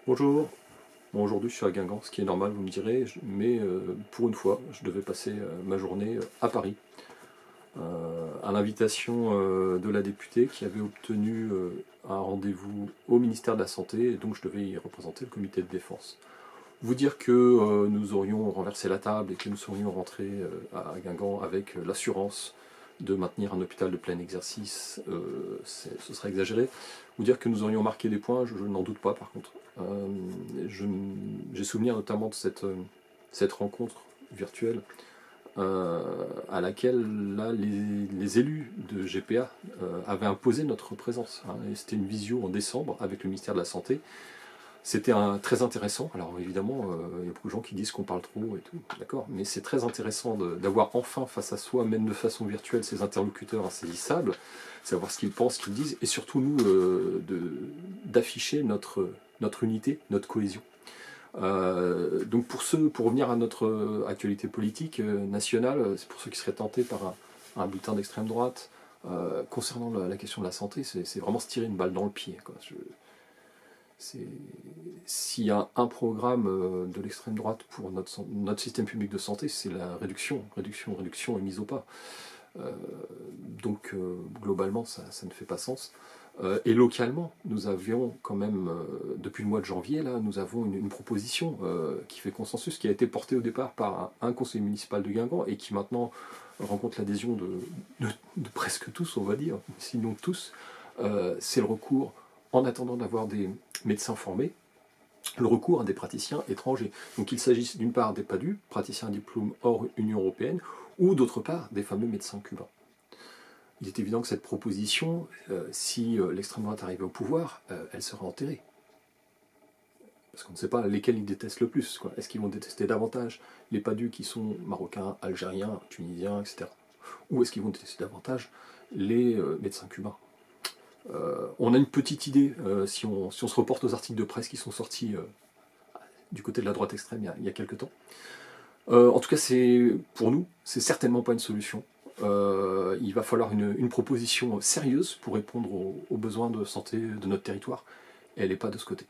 Bonjour, bon, aujourd'hui je suis à Guingamp, ce qui est normal vous me direz, mais pour une fois je devais passer ma journée à Paris, à l'invitation de la députée qui avait obtenu un rendez-vous au ministère de la Santé, et donc je devais y représenter le comité de défense. Vous dire que nous aurions renversé la table et que nous serions rentrés à Guingamp avec l'assurance de maintenir un hôpital de plein exercice, ce serait exagéré. Vous dire que nous aurions marqué des points, je n'en doute pas par contre. J'ai souvenir notamment de cette rencontre virtuelle à laquelle là, les élus de GPA avaient imposé notre présence. Hein, et c'était une visio en décembre avec le ministère de la Santé. C'était très intéressant. Alors évidemment, il y a beaucoup de gens qui disent qu'on parle trop et tout, d'accord, mais c'est très intéressant d'avoir enfin face à soi, même de façon virtuelle, ces interlocuteurs insaisissables, savoir ce qu'ils pensent, ce qu'ils disent, et surtout nous, d'afficher notre unité, notre cohésion. Donc pour revenir à notre actualité politique nationale, c'est pour ceux qui seraient tentés par un bulletin d'extrême droite, concernant la question de la santé, c'est vraiment se tirer une balle dans le pied, quoi. S'il y a un programme de l'extrême droite pour notre système public de santé, c'est la réduction et mise au pas. Donc globalement, ça ne fait pas sens. Et localement, nous avions quand même, depuis le mois de janvier, là, nous avons une proposition qui fait consensus, qui a été portée au départ par un conseiller municipal de Guingamp et qui maintenant rencontre l'adhésion de presque tous, on va dire, sinon tous. C'est le recours, en attendant d'avoir des médecins formés, le recours à des praticiens étrangers. Donc il s'agit d'une part des PADU, praticiens à diplôme hors Union Européenne, ou d'autre part des fameux médecins cubains. Il est évident que cette proposition, si l'extrême droite arrivait au pouvoir, elle serait enterrée. Parce qu'on ne sait pas lesquels ils détestent le plus. Est-ce qu'ils vont détester davantage les PADU qui sont marocains, algériens, tunisiens, etc. Ou est-ce qu'ils vont détester davantage les médecins cubains? On a une petite idée, si on se reporte aux articles de presse qui sont sortis du côté de la droite extrême il y a quelques temps. En tout cas, pour nous, c'est certainement pas une solution. Il va falloir une proposition sérieuse pour répondre aux besoins de santé de notre territoire. Et elle n'est pas de ce côté.